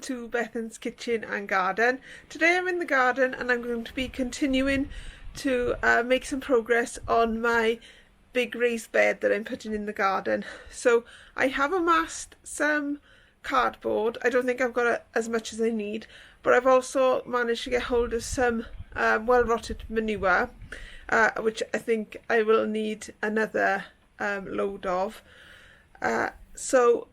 to Bethan's Kitchen and Garden. Today I'm in the garden and I'm going to be continuing to make some progress on my big raised bed that I'm putting in the garden. So I have amassed some cardboard. I don't think I've got as much as I need, but I've also managed to get hold of some well rotted manure, which I think I will need another load of. So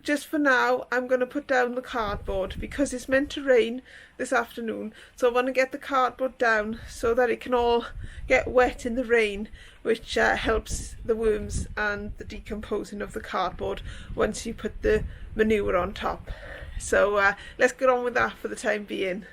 just for now I'm going to put down the cardboard because it's meant to rain this afternoon, so I want to get the cardboard down so that it can all get wet in the rain, which helps the worms and the decomposing of the cardboard once you put the manure on top. So let's get on with that for the time being.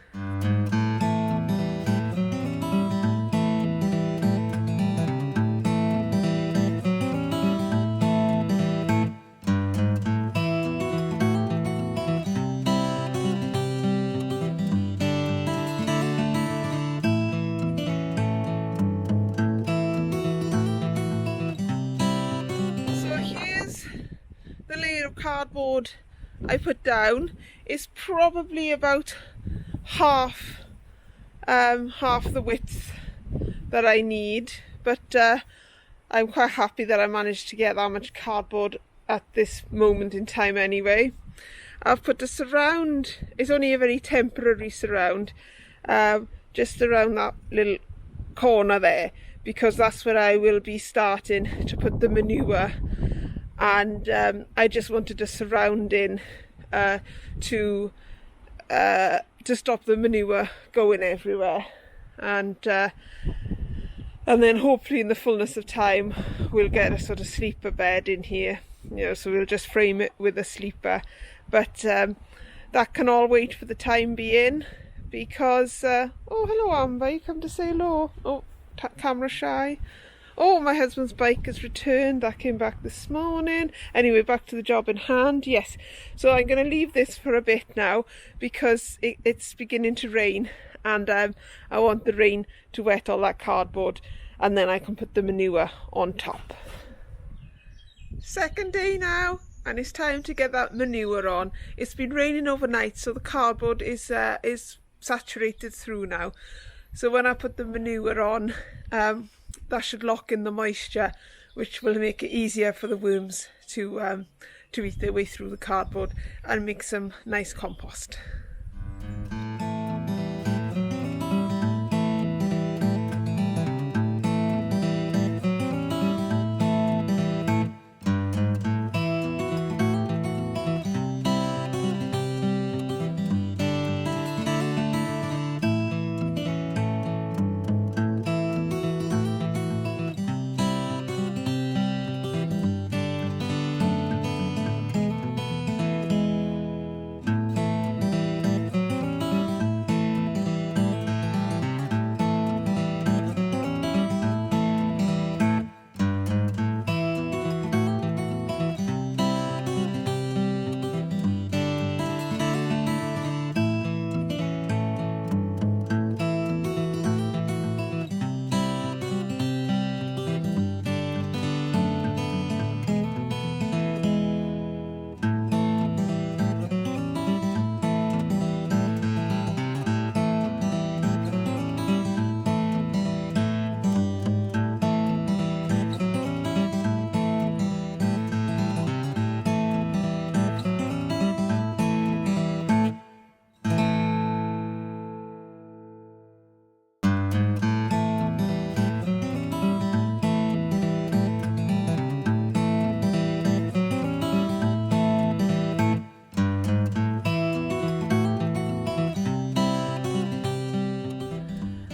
The layer of cardboard I put down is probably about half the width that I need, but I'm quite happy that I managed to get that much cardboard at this moment in time anyway. I've put a surround, it's only a very temporary surround, just around that little corner there, because that's where I will be starting to put the manure. And I just wanted a surrounding to stop the manure going everywhere, and then hopefully in the fullness of time we'll get a sort of sleeper bed in here, you know, so we'll just frame it with a sleeper, but that can all wait for the time being because oh, hello Amber, you come to say hello. Oh, camera shy. Oh, my husband's bike has returned. That came back this morning. Anyway, back to the job in hand. Yes, so I'm going to leave this for a bit now because it's beginning to rain, and I want the rain to wet all that cardboard, and then I can put the manure on top. Second day now, and it's time to get that manure on. It's been raining overnight, so the cardboard is saturated through now. So when I put the manure on, that should lock in the moisture, which will make it easier for the worms to eat their way through the cardboard and make some nice compost.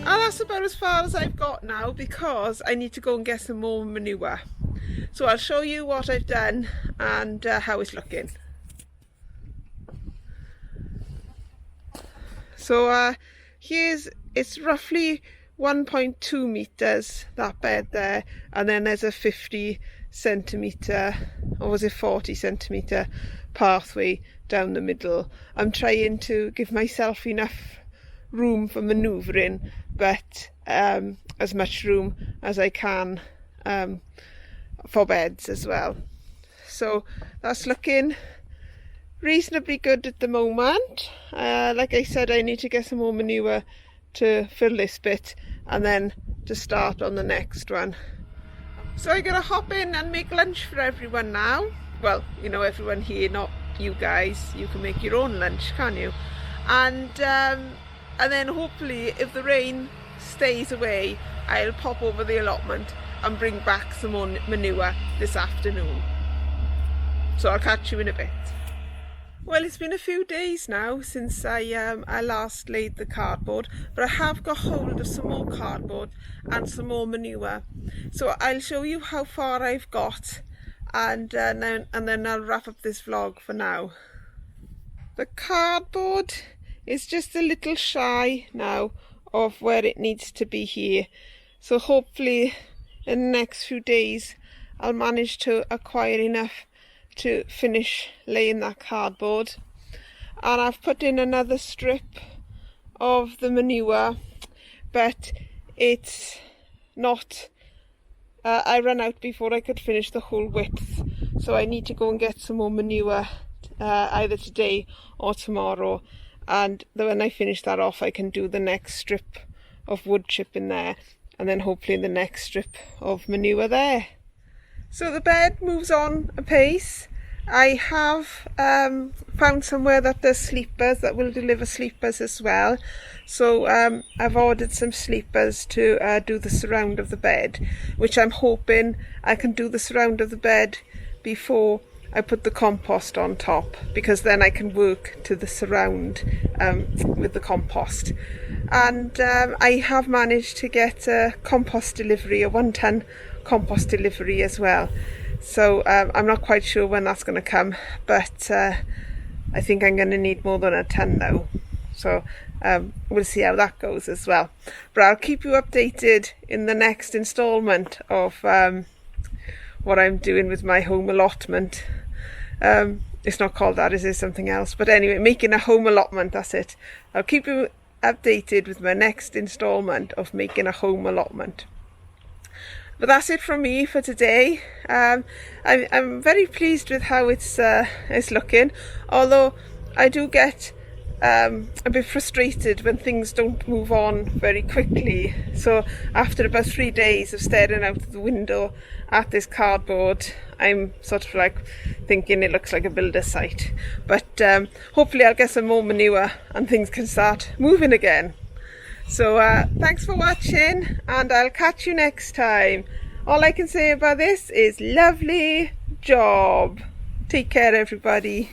That's about as far as I've got now because I need to go and get some more manure. So I'll show you what I've done and how it's looking. So it's roughly 1.2 meters, that bed there, and then there's a 50 centimeter, or was it 40 centimeter pathway down the middle. I'm trying to give myself enough room for manoeuvring, but as much room as I can for beds as well. So that's looking reasonably good at the moment. Like I said, I need to get some more manure to fill this bit and then to start on the next one. So I gotta hop in and make lunch for everyone now. Well, you know, everyone here, not you guys. You can make your own lunch, can't you? And then hopefully, if the rain stays away, I'll pop over the allotment and bring back some more manure this afternoon. So I'll catch you in a bit. Well, it's been a few days now since I last laid the cardboard, but I have got hold of some more cardboard and some more manure. So I'll show you how far I've got, and then I'll wrap up this vlog for now. The cardboard is just a little shy now of where it needs to be here. So hopefully in the next few days I'll manage to acquire enough to finish laying that cardboard. And I've put in another strip of the manure, but it's not, I ran out before I could finish the whole width, so I need to go and get some more manure either today or tomorrow, and then when I finish that off I can do the next strip of wood chip in there, and then hopefully the next strip of manure there. So the bed moves on apace. I have found somewhere that does sleepers, that will deliver sleepers as well. So I've ordered some sleepers to do the surround of the bed, which I'm hoping I can do the surround of the bed before I put the compost on top, because then I can work to the surround with the compost. And I have managed to get a compost delivery, a 1-ton compost delivery as well. So I'm not quite sure when that's going to come, but I think I'm going to need more than a ton now. So we'll see how that goes as well. But I'll keep you updated in the next instalment of what I'm doing with my home allotment. It's not called that, is it? Something else. But anyway, making a home allotment, that's it. I'll keep you updated with my next instalment of making a home allotment. But that's it from me for today. I'm very pleased with how it's looking, although I do get a bit frustrated when things don't move on very quickly. So after about 3 days of staring out the window at this cardboard, I'm sort of like thinking it looks like a builder site. But hopefully I'll get some more manure and things can start moving again. So thanks for watching, and I'll catch you next time. All I can say about this is lovely job. Take care, everybody.